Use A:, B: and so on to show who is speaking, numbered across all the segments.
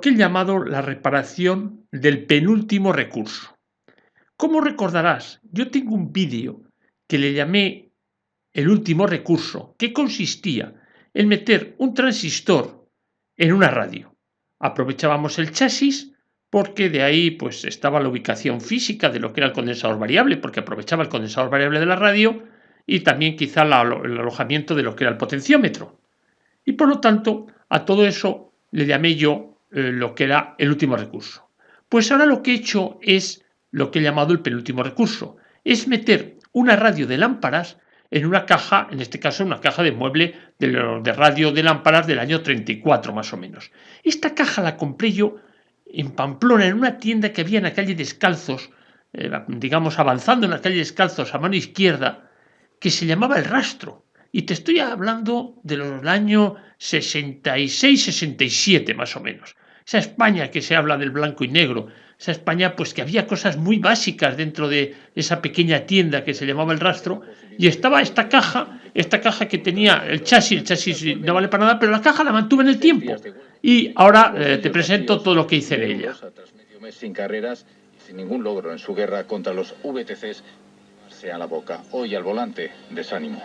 A: que he llamado la reparación del penúltimo recurso. Como recordarás, yo tengo un vídeo que le llamé el último recurso, que consistía en meter un transistor en una radio. Aprovechábamos el chasis porque de ahí pues estaba la ubicación física de lo que era el condensador variable, porque aprovechaba el condensador variable de la radio y también quizá el alojamiento de lo que era el potenciómetro. Y por lo tanto, a todo eso le llamé yo lo que era el último recurso. Pues ahora lo que he hecho es lo que he llamado el penúltimo recurso. Es meter una radio de lámparas en una caja, en este caso una caja de mueble de radio de lámparas del año 34 más o menos. Esta caja la compré yo en Pamplona, en una tienda que había en la calle Descalzos, digamos avanzando en la calle Descalzos a mano izquierda, que se llamaba El Rastro. Y te estoy hablando del año 66-67 más o menos. Esa España que se habla del blanco y negro, esa España pues que había cosas muy básicas dentro de esa pequeña tienda que se llamaba El Rastro, y estaba esta caja que tenía el chasis no vale para nada, pero la caja la mantuve en el tiempo. Y ahora te presento todo lo que hice de ella.
B: Tras medio mes sin carreras y sin ningún logro en su guerra contra los VTCs, a la boca. Hoy al volante, desánimo.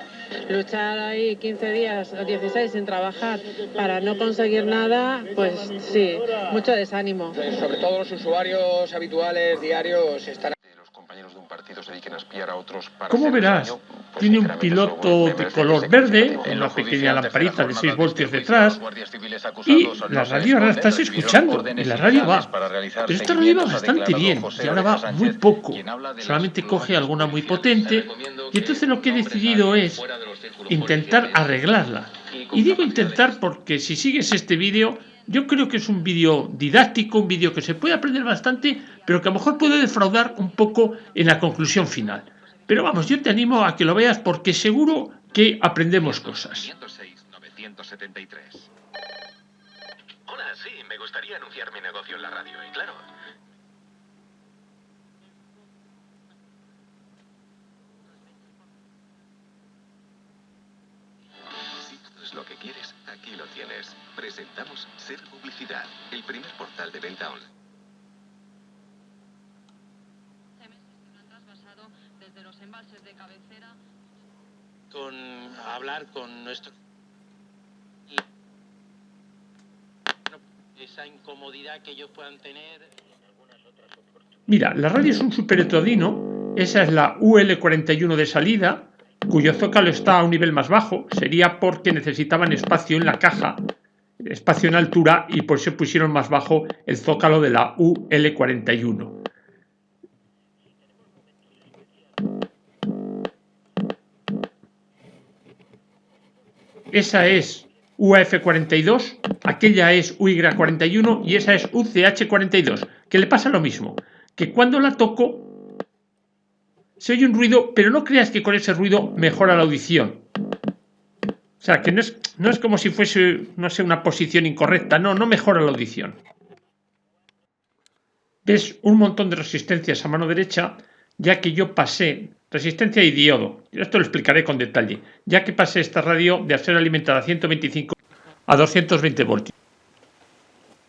C: Luchar ahí 15 días o 16 sin trabajar para no conseguir nada, pues sí, mucho desánimo.
D: Sobre todo los usuarios habituales, diarios, están...
B: Los compañeros de un partido se dediquen a espiar a otros para...
A: Como verás, tiene un piloto de color verde, una pequeña lamparita de 6 voltios detrás, y la radio ahora la estás escuchando, y la radio va. Pero esta radio va bastante bien, y ahora va muy poco, solamente coge alguna muy potente, y entonces lo que he decidido es intentar arreglarla. Y digo intentar porque si sigues este vídeo, yo creo que es un vídeo didáctico, un vídeo que se puede aprender bastante, pero que a lo mejor puede defraudar un poco en la conclusión final. Pero vamos, yo te animo a que lo veas porque seguro que aprendemos cosas.
E: Hola, sí, me gustaría anunciar mi negocio en la radio, y claro. Si esto es lo que quieres, aquí lo tienes. Presentamos Ser Publicidad, el primer portal de venta online.
C: Desde los embalses de cabecera.
F: Hablar con nuestro... esa incomodidad que ellos puedan tener.
A: Mira, la radio es un superheterodino, esa es la UL41 de salida, cuyo zócalo está a un nivel más bajo, sería porque necesitaban espacio en la caja, espacio en altura, y por eso pusieron más bajo el zócalo de la UL41. Esa es UAF42, aquella es UY41 y esa es UCH42, que le pasa lo mismo, que cuando la toco se oye un ruido, pero no creas que con ese ruido mejora la audición. O sea, que no es como si fuese, no sé, una posición incorrecta, no mejora la audición. Ves un montón de resistencias a mano derecha, ya que yo pasé resistencia y diodo, esto lo explicaré con detalle, ya que pasé esta radio de ser alimentada a 125 a 220 voltios.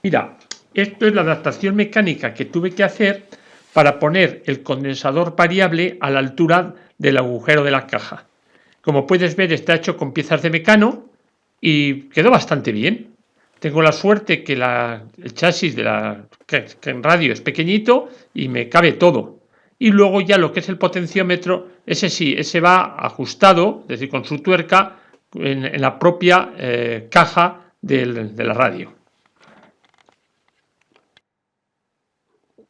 A: Mira, esto es la adaptación mecánica que tuve que hacer para poner el condensador variable a la altura del agujero de la caja. Como puedes ver, está hecho con piezas de mecano y quedó bastante bien. Tengo la suerte que el chasis que en radio es pequeñito y me cabe todo. Y luego ya lo que es el potenciómetro, ese va ajustado, es decir, con su tuerca, en la propia caja de la radio.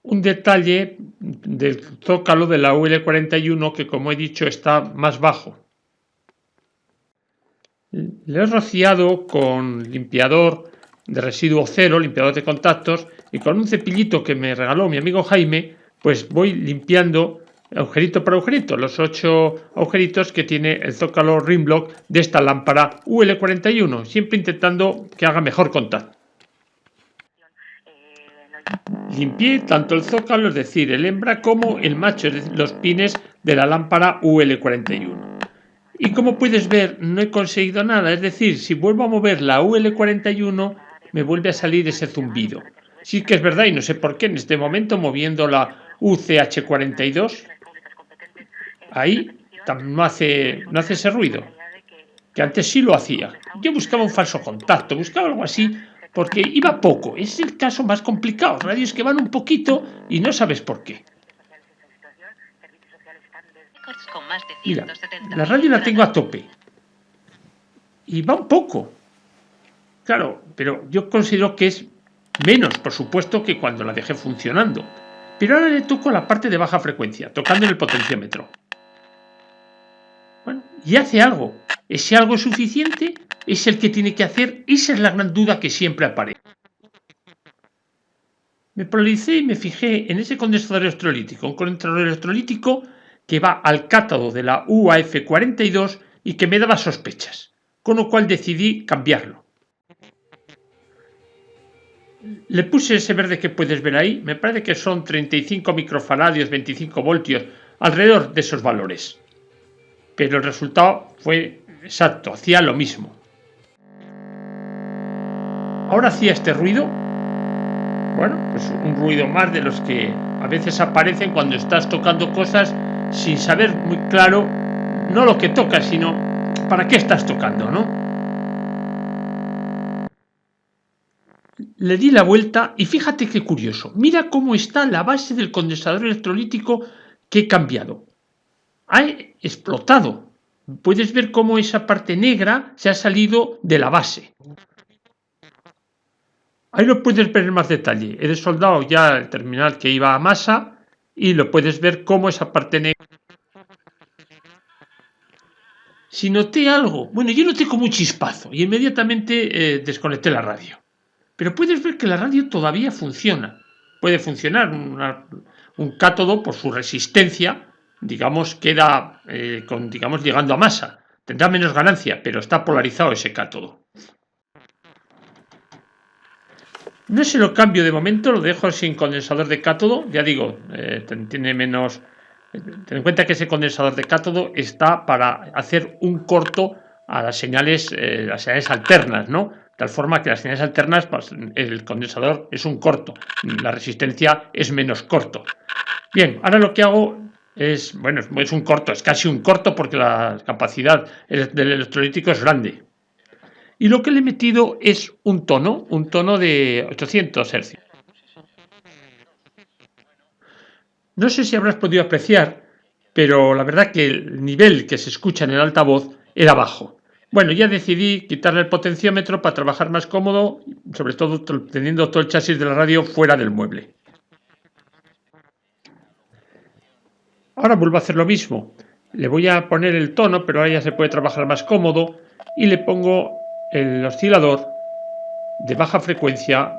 A: Un detalle del zócalo de la UL41 que, como he dicho, está más bajo. Le he rociado con limpiador de residuo cero, limpiador de contactos, y con un cepillito que me regaló mi amigo Jaime, pues voy limpiando agujerito por agujerito, los 8 agujeritos que tiene el zócalo Rimlock de esta lámpara UL41, siempre intentando que haga mejor contacto. Limpié tanto el zócalo, es decir, el hembra, como el macho, es decir, los pines de la lámpara UL41. Y como puedes ver, no he conseguido nada, es decir, si vuelvo a mover la UL41, me vuelve a salir ese zumbido. Sí que es verdad, y no sé por qué, en este momento moviendo la UCH42, ahí no hace ese ruido, que antes sí lo hacía. Yo buscaba un falso contacto, buscaba algo así, porque iba poco. Es el caso más complicado, radios que van un poquito y no sabes por qué. Mira, la radio la tengo a tope y va un poco. Claro, pero yo considero que es menos, por supuesto, que cuando la dejé funcionando. Pero ahora le toco la parte de baja frecuencia, tocando en el potenciómetro. Bueno, y hace algo. ¿Ese algo es suficiente? ¿Es el que tiene que hacer? Esa es la gran duda que siempre aparece. Me polaricé y me fijé en ese condensador electrolítico, un condensador electrolítico que va al cátodo de la UAF42 y que me daba sospechas, con lo cual decidí cambiarlo. Le puse ese verde que puedes ver ahí, me parece que son 35 microfaradios, 25 voltios, alrededor de esos valores. Pero el resultado fue exacto, hacía lo mismo. Ahora hacía este ruido, bueno, pues un ruido más de los que a veces aparecen cuando estás tocando cosas sin saber muy claro, no lo que tocas, sino para qué estás tocando, ¿no? Le di la vuelta y fíjate qué curioso. Mira cómo está la base del condensador electrolítico que he cambiado. Ha explotado. Puedes ver cómo esa parte negra se ha salido de la base. Ahí lo puedes ver en más detalle. He desoldado ya el terminal que iba a masa y lo puedes ver cómo esa parte negra. Si noté algo, bueno, yo noté como un chispazo y inmediatamente desconecté la radio. Pero puedes ver que la radio todavía funciona. Puede funcionar un cátodo por su resistencia, digamos, queda llegando a masa. Tendrá menos ganancia, pero está polarizado ese cátodo. No se lo cambio de momento, lo dejo sin condensador de cátodo. Ya digo, tiene menos. Ten en cuenta que ese condensador de cátodo está para hacer un corto a las señales alternas, ¿no? De tal forma que las señales alternas, pues, el condensador es un corto, la resistencia es menos corto. Bien, ahora lo que hago es un corto, es casi un corto porque la capacidad del electrolítico es grande. Y lo que le he metido es un tono de 800 Hz. No sé si habrás podido apreciar, pero la verdad que el nivel que se escucha en el altavoz era bajo. Bueno, ya decidí quitarle el potenciómetro para trabajar más cómodo, sobre todo teniendo todo el chasis de la radio fuera del mueble. Ahora vuelvo a hacer lo mismo. Le voy a poner el tono, pero ahora ya se puede trabajar más cómodo, y le pongo el oscilador de baja frecuencia,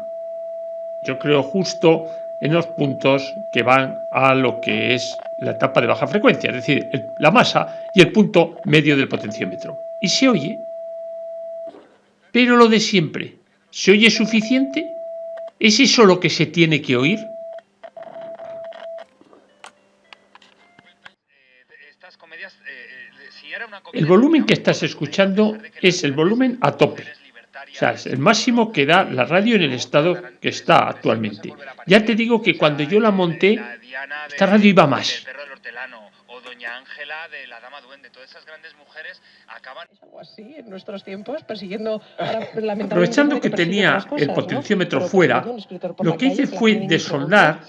A: yo creo justo en los puntos que van a lo que es la etapa de baja frecuencia, es decir, la masa y el punto medio del potenciómetro. Y se oye, pero lo de siempre, ¿se oye suficiente? ¿Es eso lo que se tiene que oír? El volumen que estás escuchando es el volumen a tope. O sea, es el máximo que da la radio en el estado que está actualmente. Ya te digo que cuando yo la monté, esta radio iba más.
G: O Doña Ángela de la Dama Duende, todas esas grandes mujeres acaban
C: algo así en nuestros tiempos persiguiendo
A: aprovechando que tenía el potenciómetro fuera, lo que hice fue desoldar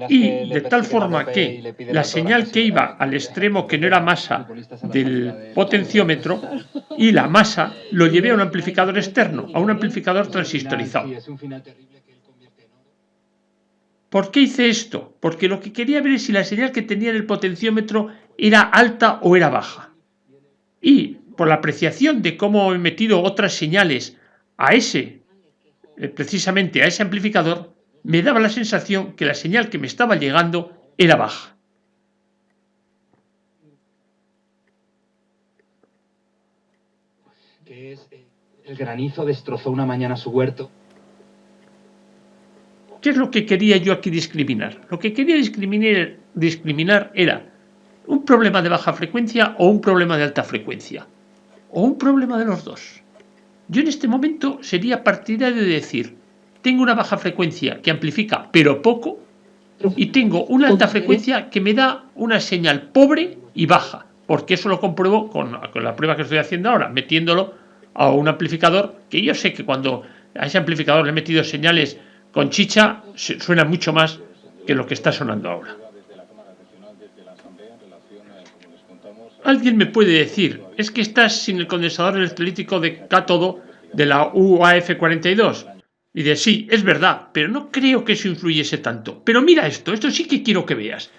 A: y de tal forma que la señal que iba al extremo que no era masa del potenciómetro y la masa lo llevé a un amplificador externo, a un amplificador transistorizado. ¿Por qué hice esto? Porque lo que quería ver es si la señal que tenía en el potenciómetro era alta o era baja. Y por la apreciación de cómo he metido otras señales a precisamente a ese amplificador, me daba la sensación que la señal que me estaba llegando era baja.
H: El granizo destrozó una mañana su huerto.
A: ¿Qué es lo que quería yo aquí discriminar? Lo que quería discriminar era un problema de baja frecuencia o un problema de alta frecuencia, o un problema de los dos. Yo en este momento sería partidario de decir, tengo una baja frecuencia que amplifica pero poco y tengo una alta frecuencia que me da una señal pobre y baja, porque eso lo compruebo con la prueba que estoy haciendo ahora, metiéndolo a un amplificador que yo sé que cuando a ese amplificador le he metido señales con chicha suena mucho más que lo que está sonando ahora. Alguien me puede decir, es que estás sin el condensador electrolítico de cátodo de la UAF42. Y de sí, es verdad, pero no creo que eso influyese tanto. Pero mira esto sí que quiero que veas.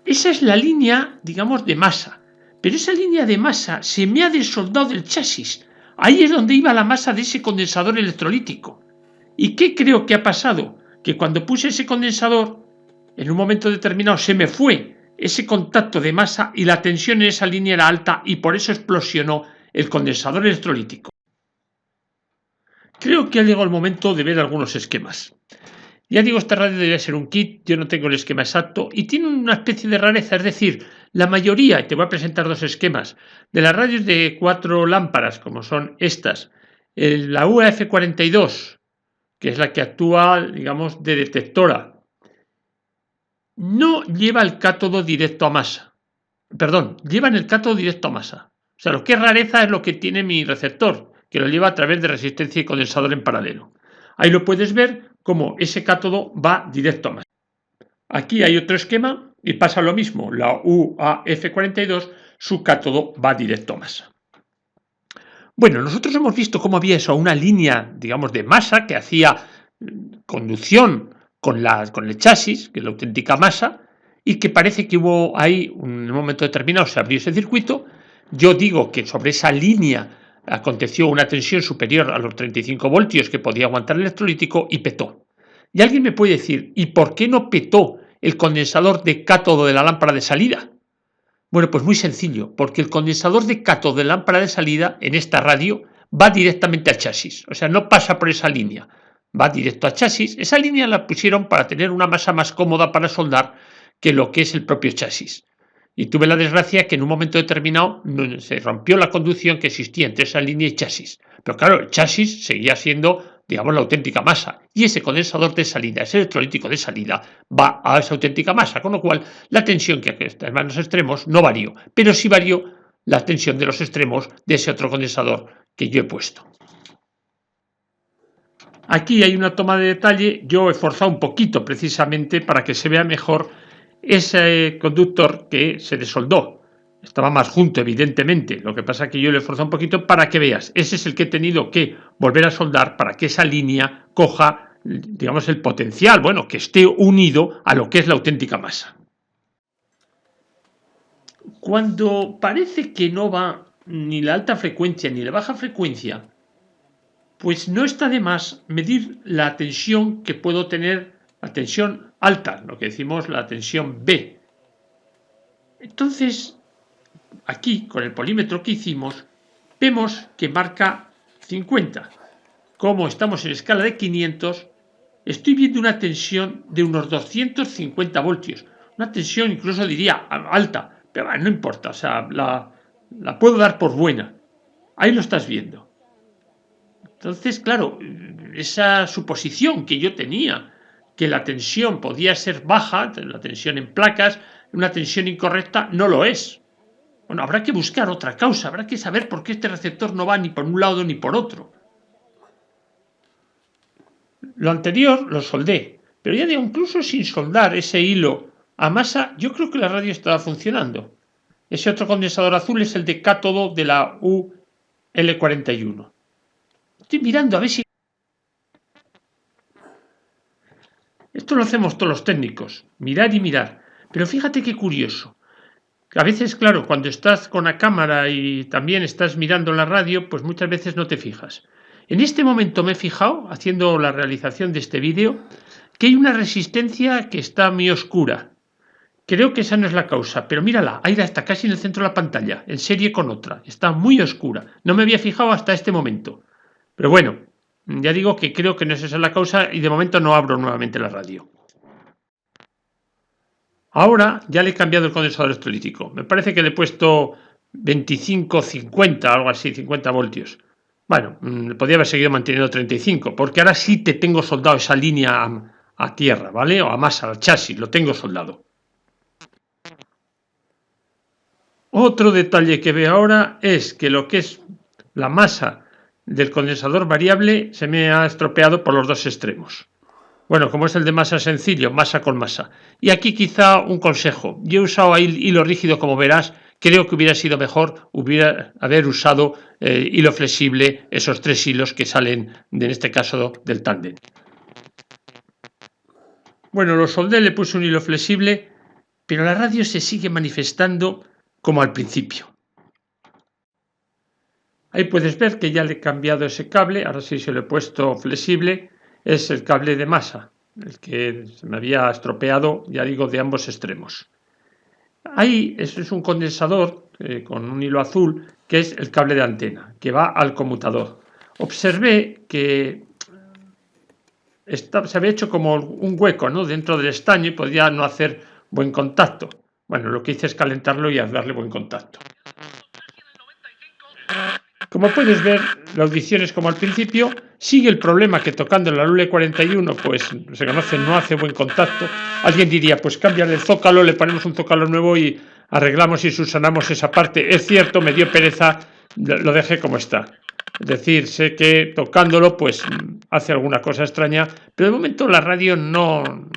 A: Esa es la línea, digamos, de masa. Pero esa línea de masa se me ha desoldado del chasis. Ahí es donde iba la masa de ese condensador electrolítico. ¿Y qué creo que ha pasado? Que cuando puse ese condensador, en un momento determinado se me fue ese contacto de masa y la tensión en esa línea era alta y por eso explosionó el condensador electrolítico. Creo que ha llegado el momento de ver algunos esquemas. Ya digo, esta radio debe ser un kit, yo no tengo el esquema exacto y tiene una especie de rareza, es decir, la mayoría, y te voy a presentar dos esquemas, de las radios de 4 lámparas, como son estas, la UAF42, que es la que actúa, digamos, de detectora, no lleva el cátodo directo a masa. Perdón, llevan el cátodo directo a masa. O sea, lo que es rareza es lo que tiene mi receptor, que lo lleva a través de resistencia y condensador en paralelo. Ahí lo puedes ver como ese cátodo va directo a masa. Aquí hay otro esquema y pasa lo mismo. La UAF42, su cátodo va directo a masa. Bueno, nosotros hemos visto cómo había eso, una línea, digamos, de masa que hacía conducción con el chasis, que es la auténtica masa, y que parece que hubo ahí, en un momento determinado, se abrió ese circuito. Yo digo que sobre esa línea aconteció una tensión superior a los 35 voltios que podía aguantar el electrolítico y petó. Y alguien me puede decir, ¿y por qué no petó el condensador de cátodo de la lámpara de salida? Bueno, pues muy sencillo, porque el condensador de cátodo de la lámpara de salida en esta radio va directamente al chasis, o sea, no pasa por esa línea, va directo al chasis. Esa línea la pusieron para tener una masa más cómoda para soldar que lo que es el propio chasis. Y tuve la desgracia que en un momento determinado se rompió la conducción que existía entre esa línea y chasis. Pero claro, el chasis seguía siendo, digamos, la auténtica masa. Y ese condensador de salida, ese electrolítico de salida, va a esa auténtica masa. Con lo cual, la tensión que está en los extremos no varió. Pero sí varió la tensión de los extremos de ese otro condensador que yo he puesto. Aquí hay una toma de detalle. Yo he forzado un poquito precisamente para que se vea mejor ese conductor que se desoldó. Estaba más junto, evidentemente. Lo que pasa es que yo le he forzado un poquito para que veas. Ese es el que he tenido que volver a soldar para que esa línea coja, digamos, el potencial, bueno, que esté unido a lo que es la auténtica masa. Cuando parece que no va ni la alta frecuencia ni la baja frecuencia, pues no está de más medir la tensión que puedo tener, la tensión alta, lo que decimos la tensión B. Entonces, aquí con el polímetro que hicimos, vemos que marca 50. Como estamos en escala de 500, estoy viendo una tensión de unos 250 voltios. Una tensión incluso diría alta, pero no importa, o sea, la puedo dar por buena. Ahí lo estás viendo. Entonces, claro, esa suposición que yo tenía, que la tensión podía ser baja, la tensión en placas, una tensión incorrecta, no lo es. Bueno, habrá que buscar otra causa, habrá que saber por qué este receptor no va ni por un lado ni por otro. Lo anterior lo soldé, pero ya digo, incluso sin soldar ese hilo a masa, yo creo que la radio estaba funcionando. Ese otro condensador azul es el de cátodo de la UL41. Estoy mirando a ver si... Esto lo hacemos todos los técnicos, mirar y mirar. Pero fíjate qué curioso. A veces, claro, cuando estás con la cámara y también estás mirando la radio, pues muchas veces no te fijas. En este momento me he fijado, haciendo la realización de este vídeo, que hay una resistencia que está muy oscura. Creo que esa no es la causa, pero mírala, ahí está casi en el centro de la pantalla, en serie con otra. Está muy oscura. No me había fijado hasta este momento. Pero bueno, ya digo que creo que no es esa la causa y de momento no abro nuevamente la radio. Ahora ya le he cambiado el condensador electrolítico. Me parece que le he puesto 25, 50, algo así, 50 voltios. Bueno, podría haber seguido manteniendo 35, porque ahora sí te tengo soldado esa línea a tierra, ¿vale? O a masa, al chasis, lo tengo soldado. Otro detalle que veo ahora es que lo que es la masa del condensador variable se me ha estropeado por los dos extremos. Bueno, como es el de masa sencillo, masa con masa. Y aquí quizá un consejo. Yo he usado ahí hilo rígido, como verás. Creo que hubiera sido mejor haber usado hilo flexible, esos 3 hilos que salen, en este caso, del tándem. Bueno, lo soldé, le puse un hilo flexible, pero la radio se sigue manifestando como al principio. Ahí puedes ver que ya le he cambiado ese cable, ahora sí se lo he puesto flexible, es el cable de masa, el que se me había estropeado, ya digo, de ambos extremos. Ahí eso es un condensador con un hilo azul, que es el cable de antena, que va al conmutador. Observé que se había hecho como un hueco, ¿no?, dentro del estaño y podía no hacer buen contacto. Bueno, lo que hice es calentarlo y darle buen contacto. Como puedes ver, la audición es como al principio. Sigue el problema que tocando la LULE41, pues se conoce, no hace buen contacto. Alguien diría, pues cámbiale el zócalo, le ponemos un zócalo nuevo y arreglamos y subsanamos esa parte. Es cierto, me dio pereza, lo dejé como está. Es decir, sé que tocándolo pues hace alguna cosa extraña, pero de momento la radio no,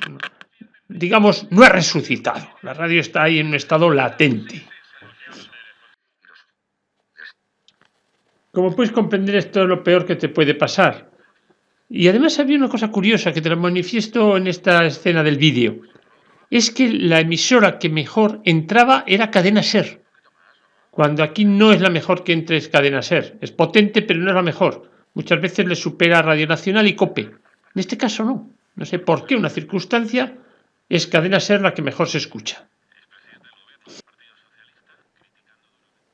A: digamos, no ha resucitado. La radio está ahí en un estado latente. Como puedes comprender, esto es lo peor que te puede pasar. Y además había una cosa curiosa que te lo manifiesto en esta escena del vídeo. Es que la emisora que mejor entraba era Cadena Ser. Cuando aquí no es la mejor que entre es Cadena Ser. Es potente, pero no es la mejor. Muchas veces le supera Radio Nacional y COPE. En este caso no. No sé por qué, una circunstancia, es Cadena Ser la que mejor se escucha.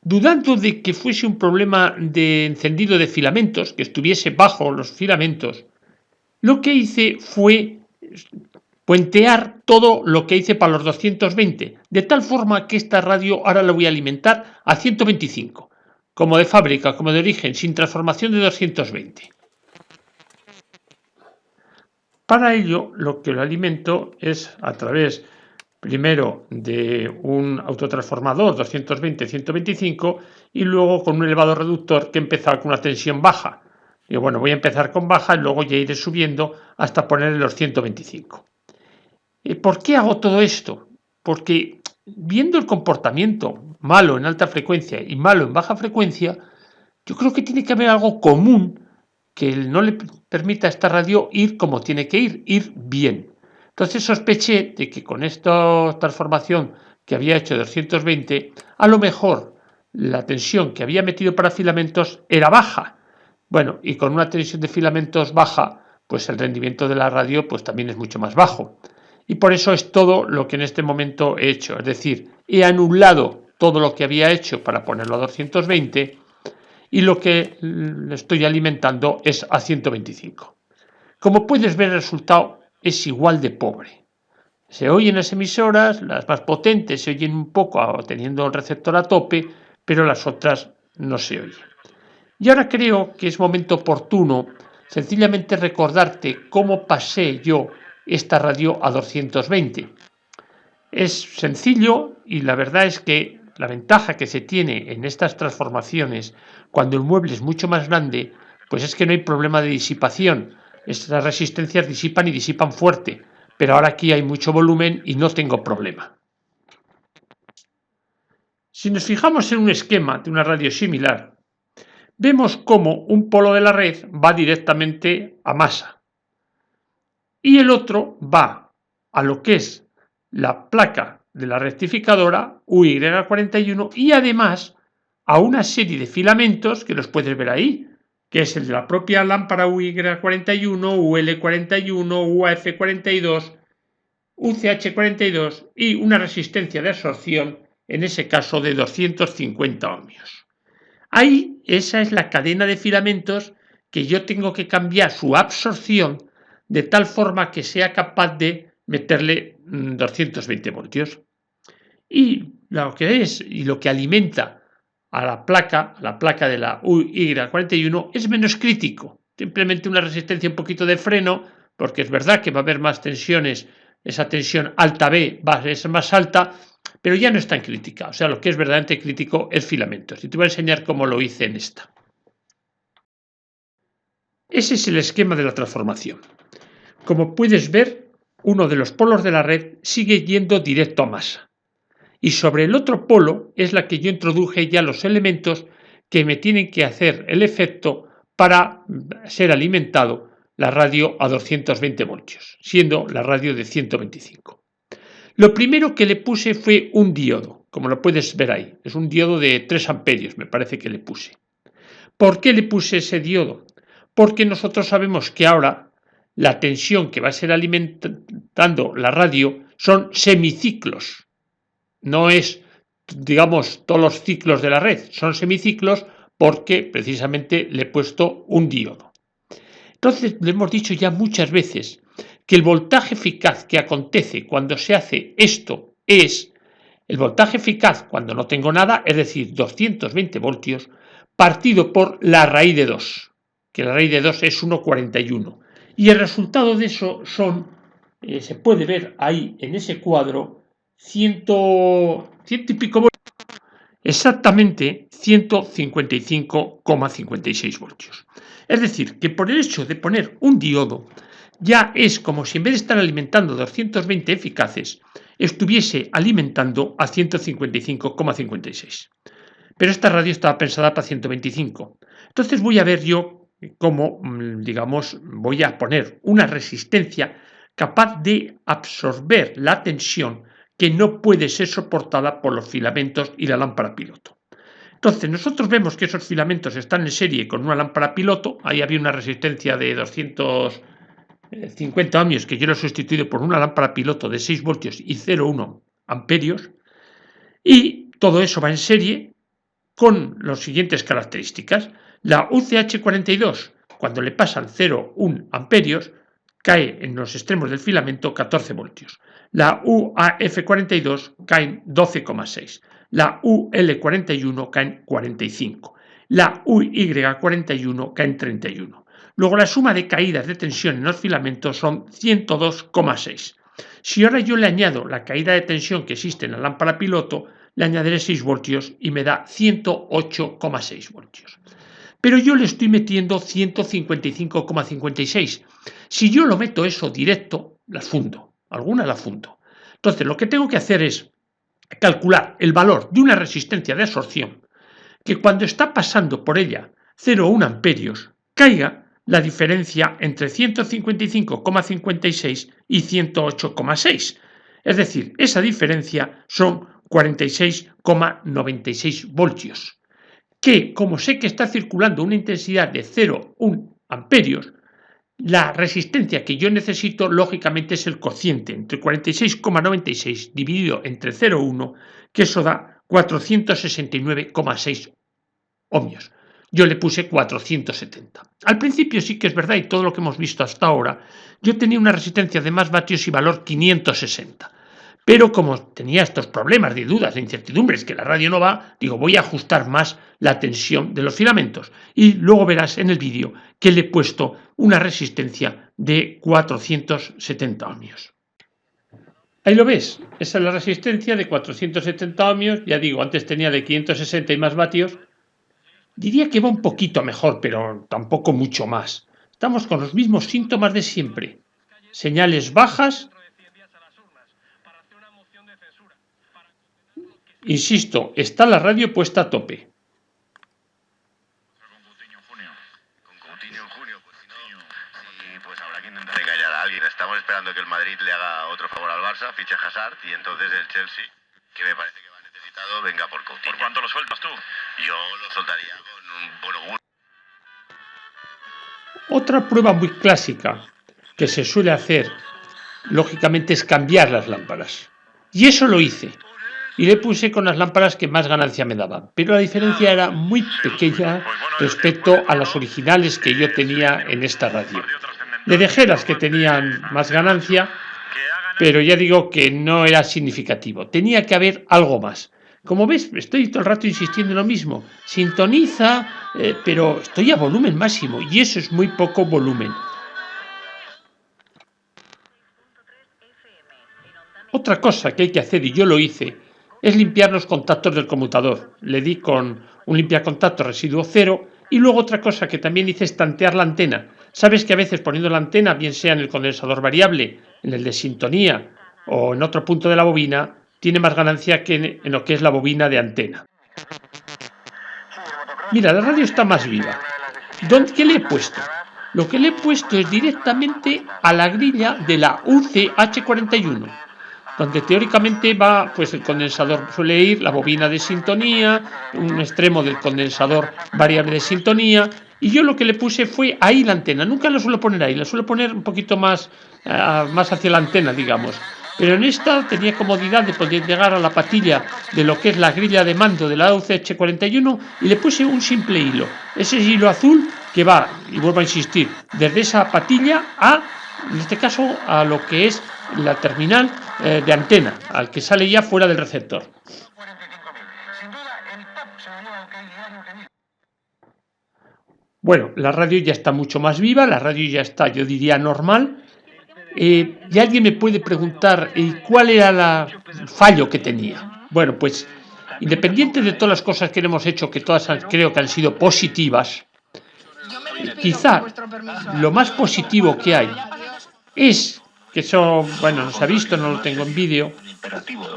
A: Dudando de que fuese un problema de encendido de filamentos, que estuviese bajo los filamentos, lo que hice fue puentear todo lo que hice para los 220, de tal forma que esta radio ahora la voy a alimentar a 125, como de fábrica, como de origen, sin transformación de 220. Para ello, lo que lo alimento es a través primero de un autotransformador 220-125 y luego con un elevado reductor que empezaba con una tensión baja. Y bueno, voy a empezar con baja y luego ya iré subiendo hasta poner los 125. ¿Por qué hago todo esto? Porque viendo el comportamiento malo en alta frecuencia y malo en baja frecuencia, yo creo que tiene que haber algo común que no le permita a esta radio ir como tiene que ir bien. Entonces sospeché de que con esta transformación que había hecho de 220, a lo mejor la tensión que había metido para filamentos era baja. Bueno, y con una tensión de filamentos baja, pues el rendimiento de la radio pues también es mucho más bajo. Y por eso es todo lo que en este momento he hecho. Es decir, he anulado todo lo que había hecho para ponerlo a 220 y lo que le estoy alimentando es a 125. Como puedes ver, el resultado es igual de pobre. Se oyen las emisoras, las más potentes se oyen un poco teniendo el receptor a tope, pero las otras no se oyen. Y ahora creo que es momento oportuno sencillamente recordarte cómo pasé yo esta radio a 220. Es sencillo y la verdad es que la ventaja que se tiene en estas transformaciones cuando el mueble es mucho más grande, pues es que no hay problema de disipación. Estas resistencias disipan y disipan fuerte, pero ahora aquí hay mucho volumen y no tengo problema. Si nos fijamos en un esquema de una radio similar, vemos cómo un polo de la red va directamente a masa y el otro va a lo que es la placa de la rectificadora UY41 y además a una serie de filamentos que los puedes ver ahí, que es el de la propia lámpara UY41, UL41, UAF42, UCH42 y una resistencia de absorción, en ese caso de 250 ohmios. Ahí esa es la cadena de filamentos que yo tengo que cambiar su absorción de tal forma que sea capaz de meterle 220 voltios. Y lo que es y lo que alimenta a la placa de la UY41 es menos crítico, simplemente una resistencia, un poquito de freno, porque es verdad que va a haber más tensiones, esa tensión alta B va a ser más alta, pero ya no es tan crítica. O sea, lo que es verdaderamente crítico es filamentos. Y te voy a enseñar cómo lo hice en esta. Ese es el esquema de la transformación. Como puedes ver, uno de los polos de la red sigue yendo directo a masa. Y sobre el otro polo es la que yo introduje ya los elementos que me tienen que hacer el efecto para ser alimentado la radio a 220 voltios, siendo la radio de 125. Lo primero que le puse fue un diodo, como lo puedes ver ahí. Es un diodo de 3 amperios, me parece que le puse. ¿Por qué le puse ese diodo? Porque nosotros sabemos que ahora la tensión que va a ser alimentando la radio son semiciclos. No es, digamos, todos los ciclos de la red, son semiciclos porque precisamente le he puesto un diodo. Entonces, le hemos dicho ya muchas veces que el voltaje eficaz que acontece cuando se hace esto es el voltaje eficaz cuando no tengo nada, es decir, 220 voltios, partido por la raíz de 2, que la raíz de 2 es 1,41. Y el resultado de eso son, se puede ver ahí en ese cuadro, 100 y pico voltios, exactamente 155,56 voltios. Es decir, que por el hecho de poner un diodo, ya es como si en vez de estar alimentando 220 eficaces, estuviese alimentando a 155,56. Pero esta radio estaba pensada para 125. Entonces voy a ver yo cómo, digamos, voy a poner una resistencia capaz de absorber la tensión que no puede ser soportada por los filamentos y la lámpara piloto. Entonces nosotros vemos que esos filamentos están en serie con una lámpara piloto. Ahí había una resistencia de 250 ohmios que yo lo he sustituido por una lámpara piloto de 6 voltios y 0,1 amperios. Y todo eso va en serie con las siguientes características. La UCH42, cuando le pasan 0,1 amperios, cae en los extremos del filamento 14 voltios. La UAF42 cae en 12,6. La UL41 cae en 45. La UY41 cae en 31. Luego la suma de caídas de tensión en los filamentos son 102,6. Si ahora yo le añado la caída de tensión que existe en la lámpara piloto, le añadiré 6 voltios y me da 108,6 voltios. Pero yo le estoy metiendo 155,56. Si yo lo meto eso directo, las fundo. Algunas las fundo. Entonces lo que tengo que hacer es calcular el valor de una resistencia de absorción que cuando está pasando por ella 0,1 amperios caiga la diferencia entre 155,56 y 108,6. Es decir, esa diferencia son 46,96 voltios, que como sé que está circulando una intensidad de 0,1 amperios, la resistencia que yo necesito lógicamente es el cociente entre 46,96 dividido entre 0,1, que eso da 469,6 ohmios. Yo le puse 470. Al principio sí que es verdad, y todo lo que hemos visto hasta ahora, yo tenía una resistencia de más vatios y valor 560. Pero como tenía estos problemas de dudas, de incertidumbres, que la radio no va, digo, voy a ajustar más la tensión de los filamentos. Y luego verás en el vídeo que le he puesto una resistencia de 470 ohmios. Ahí lo ves, esa es la resistencia de 470 ohmios. Ya digo, antes tenía de 560 y más vatios. Diría que va un poquito mejor, pero tampoco mucho más. Estamos con los mismos síntomas de siempre. Señales bajas. Insisto, está la radio puesta a tope.
E: Con Coutinho en junio, pues si no, pues habrá que intentar engañar a alguien. Estamos esperando que el Madrid le haga otro favor al Barça, ficha a Hazard, y entonces el Chelsea, que me parece que va necesitado, venga por Coutinho.
G: ¿Por cuánto lo sueltas tú?
E: Yo lo soltaría con un buen gusto.
A: Otra prueba muy clásica que se suele hacer, lógicamente, es cambiar las lámparas. Y eso lo hice. Y le puse con las lámparas que más ganancia me daban. Pero la diferencia era muy pequeña respecto a las originales que yo tenía en esta radio. Le dejé las que tenían más ganancia, pero ya digo que no era significativo. Tenía que haber algo más. Como ves, estoy todo el rato insistiendo en lo mismo. Sintoniza, pero estoy a volumen máximo y eso es muy poco volumen. Otra cosa que hay que hacer, y yo lo hice, es limpiar los contactos del conmutador. Le di con un limpiacontactos residuo cero y luego otra cosa que también hice es tantear la antena. Sabes que a veces poniendo la antena, bien sea en el condensador variable, en el de sintonía o en otro punto de la bobina, tiene más ganancia que en lo que es la bobina de antena. Mira, la radio está más viva. ¿Qué le he puesto? Lo que le he puesto es directamente a la grilla de la UCH41, donde teóricamente va, pues el condensador suele ir, la bobina de sintonía, un extremo del condensador variable de sintonía, y yo lo que le puse fue ahí la antena. Nunca la suelo poner ahí, la suelo poner un poquito más hacia la antena, digamos. Pero en esta tenía comodidad de poder llegar a la patilla de lo que es la grilla de mando de la UCH41 y le puse un simple hilo. Ese hilo azul que va, y vuelvo a insistir, desde esa patilla en este caso, a lo que es la terminal de antena, al que sale ya fuera del receptor. Bueno, la radio ya está mucho más viva, la radio ya está, yo diría, normal. Y alguien me puede preguntar cuál era el fallo que tenía. Bueno, pues independiente de todas las cosas que hemos hecho, que todas creo que han sido positivas, quizá lo más positivo que hay es que eso, bueno, no se ha visto, no lo tengo en vídeo.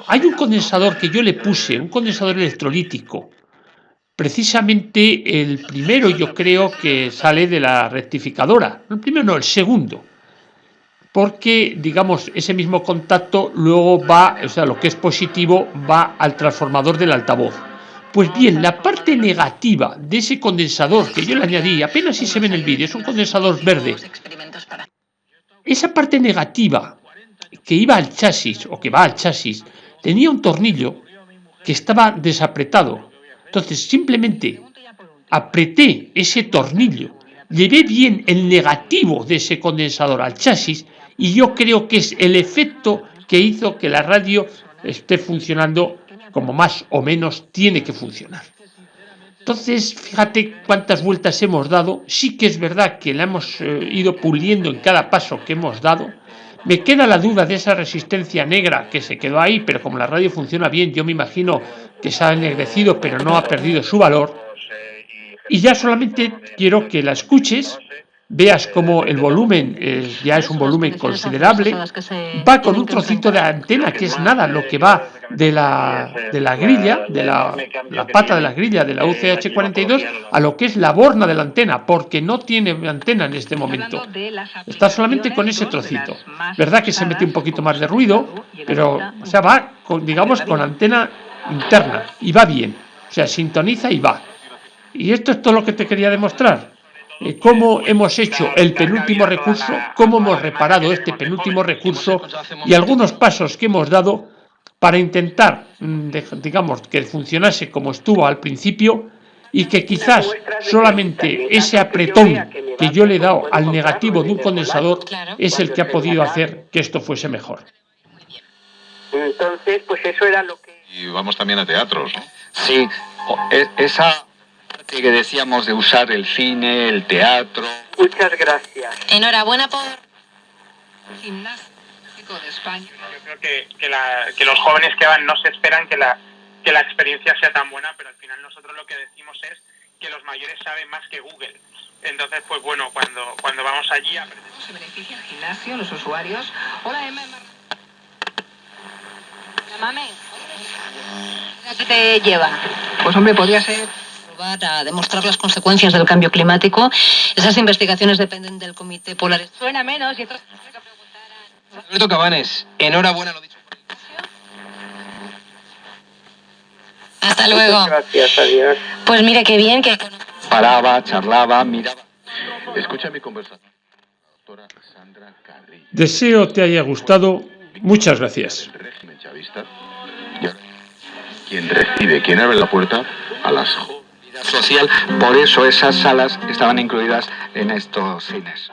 A: Hay un condensador que yo le puse, un condensador electrolítico. Precisamente el primero yo creo que sale de la rectificadora. El primero no, el segundo. Porque, digamos, ese mismo contacto luego va, o sea, lo que es positivo va al transformador del altavoz. Pues bien, la parte negativa de ese condensador que yo le añadí, apenas si se ve en el vídeo, es un condensador verde. Esa parte negativa que iba al chasis o que va al chasis tenía un tornillo que estaba desapretado. Entonces simplemente apreté ese tornillo, llevé bien el negativo de ese condensador al chasis y yo creo que es el efecto que hizo que la radio esté funcionando como más o menos tiene que funcionar. Entonces, fíjate cuántas vueltas hemos dado. Sí que es verdad que la hemos ido puliendo en cada paso que hemos dado. Me queda la duda de esa resistencia negra que se quedó ahí, pero como la radio funciona bien, yo me imagino que se ha ennegrecido, pero no ha perdido su valor. Y ya solamente quiero que la escuches, veas cómo el volumen ya es un volumen considerable, va con un trocito de antena que es nada, lo que va de la grilla, de la pata de la grilla de la UCH42 a lo que es la borna de la antena, porque no tiene antena en este momento. Está solamente con ese trocito. Verdad que se mete un poquito más de ruido, pero o sea, va digamos con antena interna y va bien. O sea, sintoniza y va. Y esto es todo lo que te quería demostrar. Cómo hemos hecho el penúltimo recurso, cómo hemos reparado este penúltimo recurso y algunos pasos que hemos dado para intentar, digamos, que funcionase como estuvo al principio y que quizás solamente ese apretón que yo le he dado al negativo de un condensador es el que ha podido hacer que esto fuese mejor.
I: Entonces, pues eso era lo que...
B: Y vamos también a teatros, ¿no?
I: Sí, esa parte que decíamos de usar el cine, el teatro... Muchas gracias.
J: Enhorabuena por...
G: Gimnástico de España. Yo creo que los jóvenes que van no se esperan que la experiencia sea tan buena, pero al final nosotros lo que decimos es que los mayores saben más que Google. Entonces, pues bueno, cuando vamos allí aprendemos.
J: Se beneficia el gimnasio, los usuarios. Hola, Emma. Mame, ¿a qué te lleva?
K: Pues hombre, podría ser
J: Probar a demostrar las consecuencias del cambio climático. Esas investigaciones dependen del Comité Polar.
K: Suena menos y entonces...
I: Alberto Cabanes, enhorabuena, lo dicho.
J: Hasta luego.
I: Muchas gracias, adiós.
J: Pues mira qué bien que...
I: Paraba, charlaba, miraba.
B: Escucha mi conversación. Doctora Sandra Carrillo.
A: Deseo te haya gustado. Muchas gracias.
B: El régimen chavista. Y ahora, quien recibe, quien abre la puerta a las
I: Social, por eso esas salas estaban incluidas en estos cines.